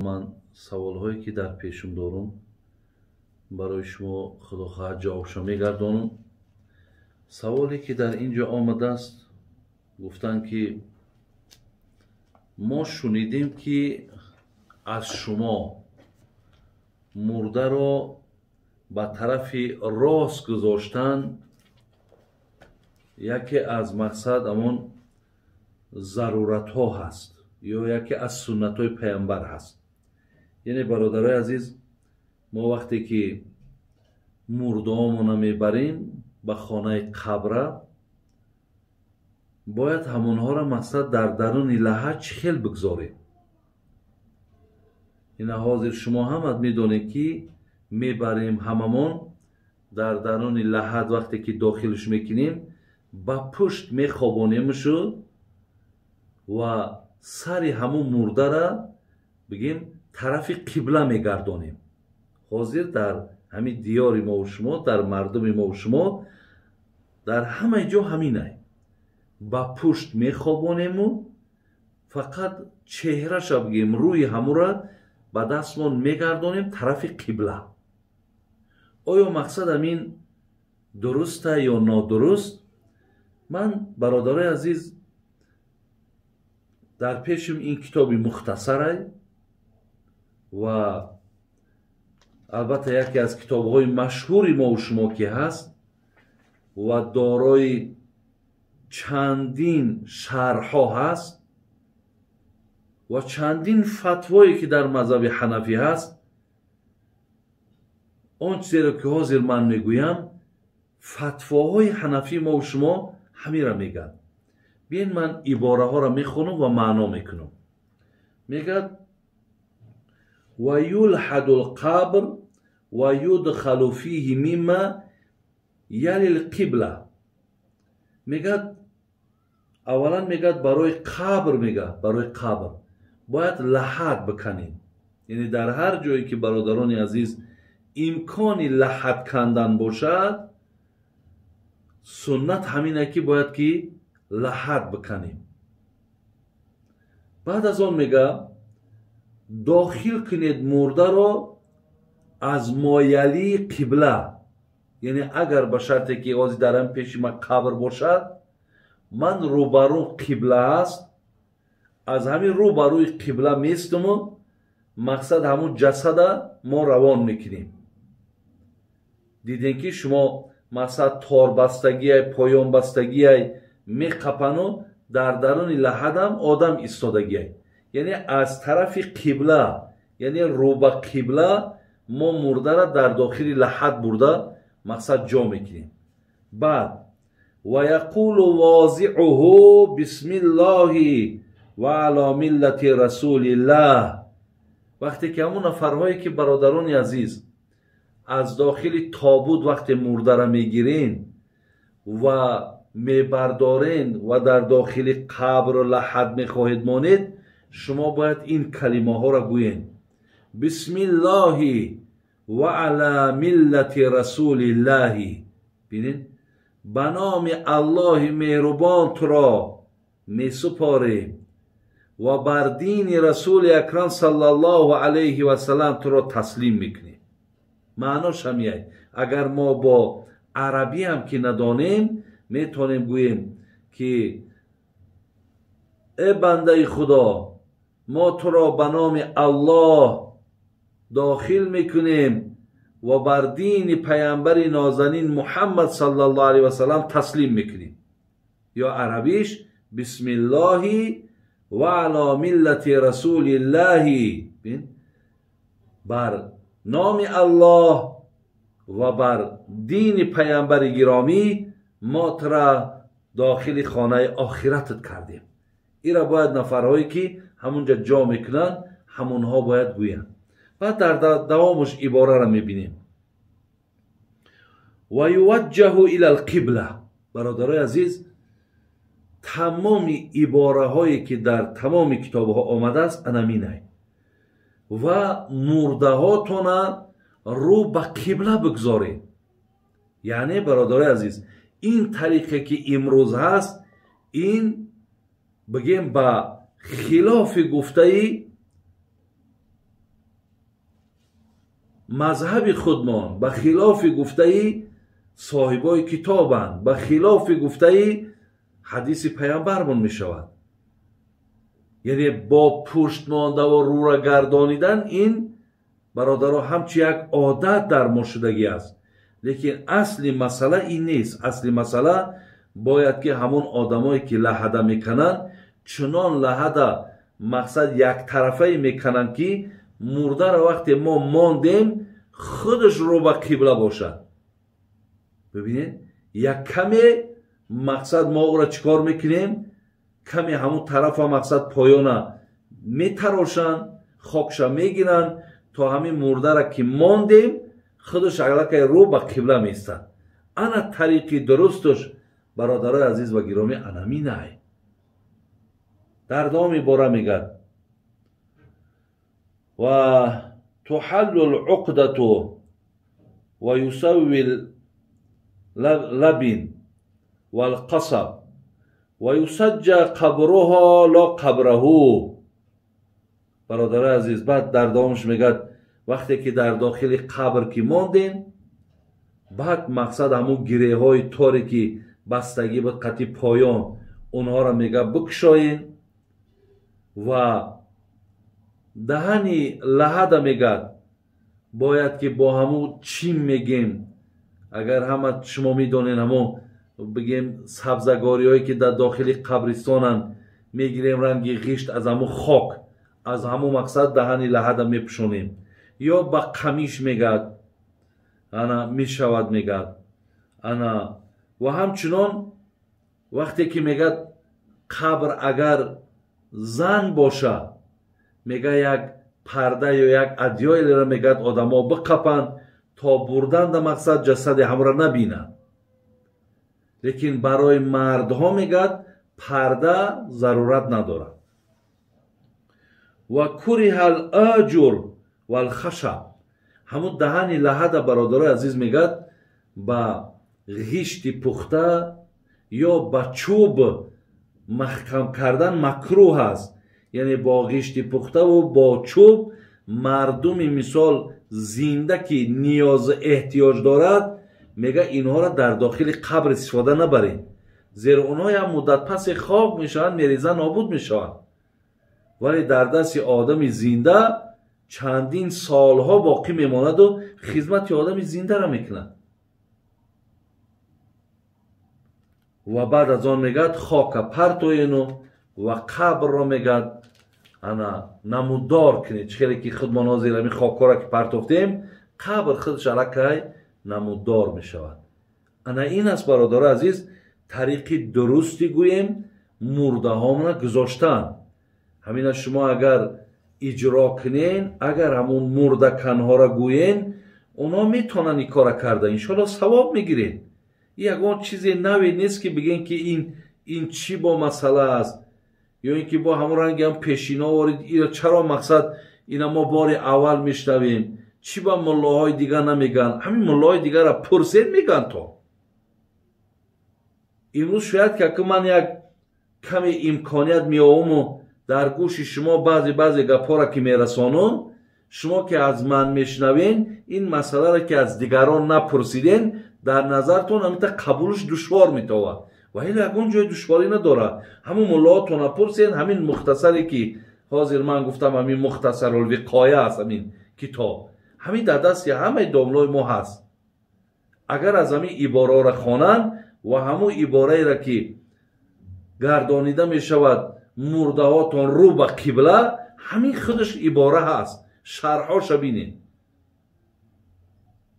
من سوالهایی که در پیشم دارم برای شما خداخواهد جوابشو میگردانم. سوالی که در اینجا آمده است، گفتن که ما شنیدیم که از شما مرده را به طرف راست گذاشتن یکی از مقصد امون ضرورت ها هست یا یکی از سنت های پیامبر هست. یعنی برادرای عزیز، ما وقتی که مرده هامون میبریم به خانه قبر، باید همونها را مقصد در درون لحد چخیل بگذاریم. این حاضر شما هم میدونید که میبریم هممون در درون لحد، وقتی که داخلش میکنیم با پشت میخوابانیمشو و سر همون مرده را بگیم طرف قبله میگردانیم. حاضر در همین دیار ما و شما، در مردم ما و شما، در همه جا همینه. با پشت میخوابانیم و فقط چهره شو بگیم روی همون را با دستمان میگردانیم طرف قبله. آیا مقصد همین درسته یا نادرست؟ من برادرای عزیز در پیشم این کتابی مختصره و البته یکی از کتاب‌های مشهوری ما و شما که هست و دارای چندین شرح‌ها هست و چندین فتوایی که در مذهب حنفی هست. آن چیزی را که حاضر من میگویم فتواهای حنفی ما و شما همین را میگن. بیاین من عباره ها را میخونم و معنا میکنم. میگه و یلحد القبر و یدخل فیه مما یلی القبله. میگه اولا میگه برای قبر، میگه برای قبر باید لحد بکنیم. یعنی در هر جایی که برادران عزیز امکانی لحد کندن باشد، سنت همینه که باید که لحد بکنیم. بعد از آن میگه داخل کنید مرده را از مایلی قبله. یعنی اگر به شرطی که آزی درم پیش ما قبر باشد، من روبرو قبله است، از همین روبروی قبله میستم و مقصد همون جسد ما روان میکنیم. دیدین که شما مقصد تار بستگی پایان بستگی میقپنو در درون لحد هم آدم ایستادگی. یعنی از طرف قبله، یعنی رو به قبله ما مرده را در داخل لحد برده مقصد جا میکنیم. بعد و یقول واضعه بسم الله و علی ملت رسول الله. وقتی که همون نفرهایی که برادران عزیز از داخل تابوت وقتی مرده را میگیرین و میبردارین و در داخل قبر و لحد میخواهید مانید، شما باید این کلمه ها را گویین: بسم الله و علی ملت رسول الله. بینین، به نام الله مهربان تو را می سپاریم و بر دین رسول اکرم صلی الله علیه و سلم تو را تسلیم میکنیم. معناش همیه. اگر ما با عربی هم که ندانیم میتونیم گوییم که ای بنده خدا، ما تو را به نام الله داخل میکنیم و بر دین پیامبر نازنین محمد صلی الله علیه و سلم تسلیم میکنیم. یا عربیش بسم الله و علی ملت رسول الله. بر نام الله و بر دین پیامبر گرامی ما ترا داخل خانه آخرتت کردیم. این را باید نفرهایی که همونجا جا میکنن همونها باید گوین. بعد در دوامش عباره را میبینیم و یوجه الى القبله. برادرای عزیز، تمام عباره هایی که در تمام کتاب ها آمده است انمینه و مرده هاتون رو به قبله بگذارید. یعنی برادرای عزیز، این طریقه که امروز هست، این بگیم با خلاف گفته مذهب خودمان به خلاف گفته صاحبای کتابند، به خلاف گفته حدیث پیامبرمون می شود. یعنی با پشت مانده و رو را گردانیدن این برادرها همچی یک عادت در ما شدگی است. لیکن اصلی مسئله این نیست. اصلی مسئله باید که همون آدمایی که لحده میکنن چنان لحده مقصد یک طرفه میکنن که مرده را وقتی ما ماندیم خودش رو به قبله باشد. ببینید یک کمی مقصد ما او را چیکار میکنیم؟ کمی همون طرف مقصد پایانه میتراشن، خاکشا میگیرن تا همین مرده را که ماندیم خودش اگلکه رو به قبله میستن. انا طریقی درستش برادرای عزیز و گرامی انمی نه. در دامی باره میگد و تحل العقدة و یسوی اللبن والقصب و یسجى قبرها لا قبره. برادر عزیز بعد در دامش میگد وقتی که در داخل قبر که ماندین بعد مقصد همون گره های تاری که بستگی به قطعی پایان اونها را میگه بکشاین و دهنی لحده میگد باید که با همون چیم میگیم اگر همه شما میدونین همون بگیم سبزگاری هایی که در داخل قبرستانن میگیریم رنگی غشت از همون خاک از همون مقصد دهنی لحده میپشونیم یا با قمیش میگد انا میشود میگد انا و همچنان وقتی که میگد قبر اگر زن باشه میگه یک پرده یا یک ادیایی را میگد آدم ها بقپن تا بردن در مقصد جسد هم را نبینن. لیکن برای مردها میگد پرده ضرورت نداره. و کره الاجر و الخشب همون دهنی لحده برادرای عزیز میگد با غشت پخته یا با چوب محکم کردن مکروه است. یعنی با غشت پخته و با چوب مردمی مثال زنده که نیاز احتیاج دارد میگه اینها را در داخل قبر استفاده نبرین زیرا اونها هم مدت پس خاک میشوند میریزن نابود میشوند ولی در دست آدم زنده چندین سالها باقی میماند و خدمت آدم زنده را میکنند. و بعد از آن میگد خاک پرتوینو و قبر را میگد انا نمودار کنید چخیلی که خودمان حاضر همی خاک را که پرتوفتیم قبر خودش علکه نمودار میشود. انا این است برادر عزیز طریقی درستی گوییم مرده هامون گذاشتن. همین شما اگر اجرا کنین اگر همون مرده کنها را گویین اونا میتونن این کار کرده انشالله ثواب میگیرین. یگان چیزی نوی نیست که بگین که این چی با مسئله است یا اینکه با همون رنگ هم پیشینا وارد اینا چرا مقصد اینا ما بار اول میشنویم چی با ملاهای دیگر نمیگن. همین ملاهای دیگر را پرسید میگن. تا امروز شاید که من یک کمی امکانیت میاوم و در گوش شما بعضی گپا را که میرسانم شما که از من میشنوین این مسئله را که از دیگران نپرسیدین در نظرتون همیتا قبولش دشوار میتوه و هیچ یکون جای دشواری نداره. همون ملاهاتون نپرسین همین مختصری که حاضر من گفتم همین مختصر الوقایه است همین کتاب همین در دست همه داملای ما هست. اگر از همین عباره را خوانن و همون عباره را که گردانیده می شود مرده هاتون رو به قبله همین خودش عباره هست شرحاش بینین.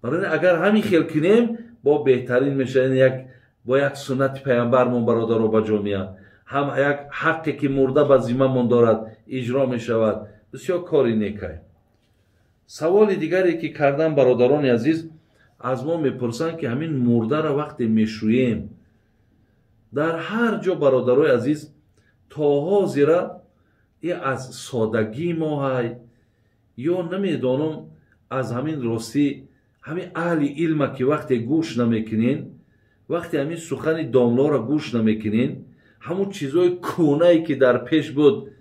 برای اگر همین خیل کنیم با بهترین میشه با یک سنت پیامبرمون برادر و بجامیه هم یک حقی که مرده به ذمه من دارد اجرا می شود بسیار کاری نیکه. سوال دیگری که کردن برادران عزیز از ما میپرسن که همین مرده را وقتی میشوییم در هر جا برادرای عزیز تا حاضر از سادگی ما های یا نمیدانم از همین راستی همین اهل علم که وقتی گوش نمیکنین وقتی همین سخن داملا را گوش نمیکنین همون چیزای کونه‌ای که در پیش بود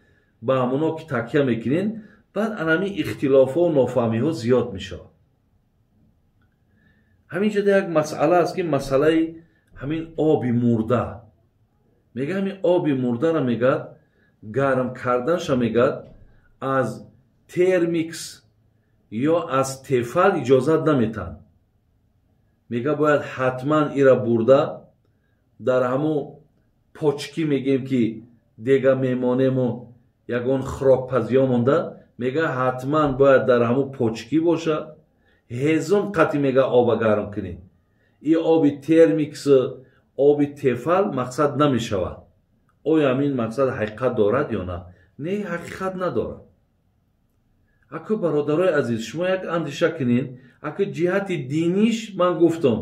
با همونا که تکیه میکنین بعد همین اختلاف و نافهمی ها زیاد میشه. ҳаминҷода як масъала аст ки масъалаи ҳамин оби мурда мега ҳамин оби мурдаро мегад гарм карданша мегад аз термикс ё аз тефал иҷозат наметан мега бояд ҳатман ира бурда дар ҳамун почкӣ мегем ки дега мемонему ягон хӯрокпазиё монда мега ҳатман бояд дар ҳамун почкӣ боша ҳезум қатъи мега оба гарм кунед и оби термикс оби тефал мақсад намешавад оя ҳамин мақсад ҳақиқат дорад ё на не ҳақиқат надорад аку бародарои азиз шумо як андеша кунед аку ҷиҳати диниш ман гуфтам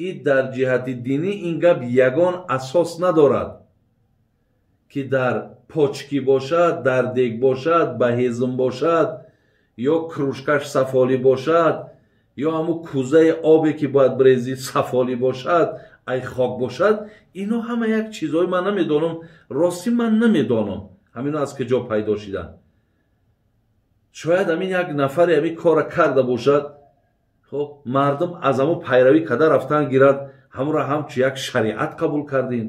и дар ҷиҳати динӣ ин гап ягон асос надорад ки дар почкӣ бошад дар дег бошад ба ҳезм бошад ё кружкаш сафолӣ бошад ё ҳамун кӯзаи обе ки бояд бирезӣ сафолӣ бошад ай хок бошад ино ҳама як чизҳои ман намедонам ростӣ ман намедонам ҳамино аз куҷо пайдо шиданд шояд ҳамин як нафаре ҳамин корро карда бошад хоб мардум аз ҳамун пайравӣ када рафтан гирад ҳамонро ҳамчун як шариат қабул кардем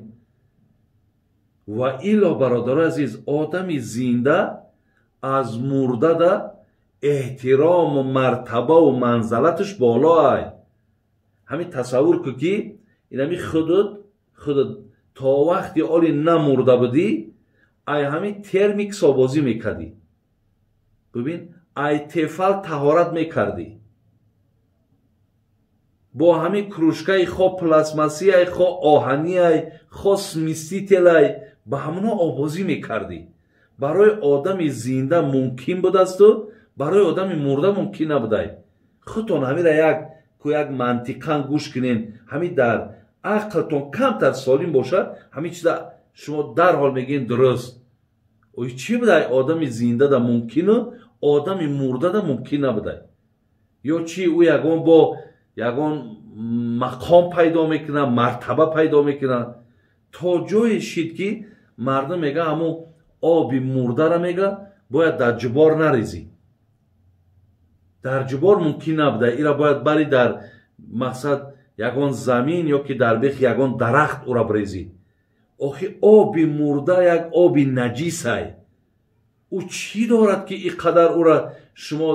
ва ило бародарои азиз одами зинда аз мурдада эҳтирому мартабаву манзалаташ боло ай ҳамин тасаввур ку ки ин ҳамин худут то вақти оли намурда будӣ ай ҳамин термик собозӣ мекардӣ бубин ай тефал таҳорат мекардӣ бо ҳамин кружкаи хо пластмассияй хо оҳанияй хо смистителай ба ҳамуно овозӣ мекардӣ барои одами зинда мумкин будасту барои одами мурда мумкин набудай худтон ҳамира як мантиқан гӯш кунед ҳамин дар ақлтон камтар солим бошад ҳамин чиза шумо дарҳол мегӯед дуруст ои чӣ будай одами зиндада мумкину одами мурдада мумкин набудай ё чи ӯ ягон бо ягон мақом пайдо мекунад мартаба пайдо мекунад то ҷое шид ки мардум мега ҳамун оби мурдара мега бояд дар ҷубор нарезӣ дар ҷубор мумкин набудай ира бояд барӣ дар мақсад ягон замин ё ки дар бих ягон дарахт ӯра бирезӣ охи оби мурда як оби наҷисай ӯ чӣ дорад ки ин қадар ӯра шумо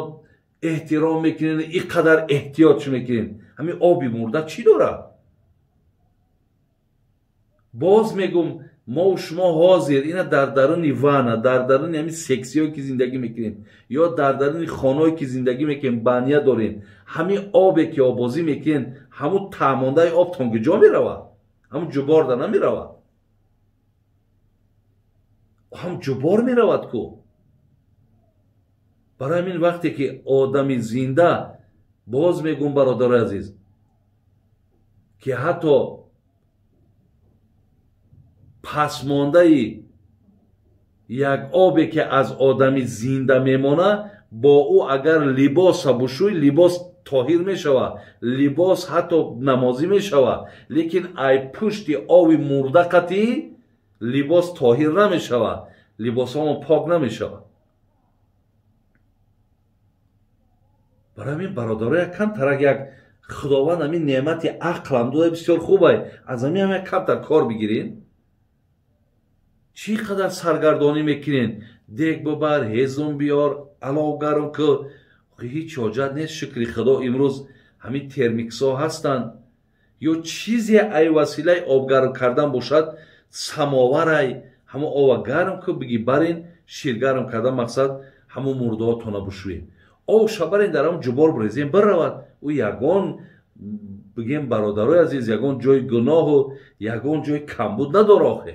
эҳтиром мекунед ин қадар эҳтиётш мекунед ҳамин оби мурда чӣ дорад боз мегӯм мову шумо ҳозир ина дар даруни вана дар даруни ҳамин сексиҳое ки зиндагӣ мекунем ё дар даруни хонае ки зиндагӣ мекунем баня дорем ҳамин обе ки обозӣ мекунем ҳамун таъмондаи обтон куҷо меравад ҳамун ҷуборда намеравад ҳам ҷубор меравад ку барои ҳамин вақте ки одами зинда боз мегӯм бародарои азиз ки ҳатто пасмондаи як обе ки аз одами зинда мемонад бо ӯ агар либоса бушӯй либос тоҳир мешавад либос ҳатто намозӣ мешавад лекин ай пушти оби мурда қатъӣ либос тоҳир намешавад либосҳомо пок намешавад барои ҳамин бародаро як камтарак як худованд ҳамин неъмати ақлам дода бисёр хубай аз ҳамин ҳам як камтар кор бигиред чӣ қадар саргардонӣ мекунед дег бибар ҳезум биёр алов гарм ку ҳеҷ ҳоҷат нест шукри худо имрӯз ҳамин термиксҳо ҳастанд ё чизе ай василаи обгарм кардан бошад самоварай ҳамон оба гарм ку биги барин ширгарм кардан мақсад ҳамон мурдаҳотона бушӯед овша барин дар ҳамон ҷубор бирезем биравад ӯ ягон бигем бародарои азиз ягон ҷои гуноҳу ягон ҷои камбуд надора охе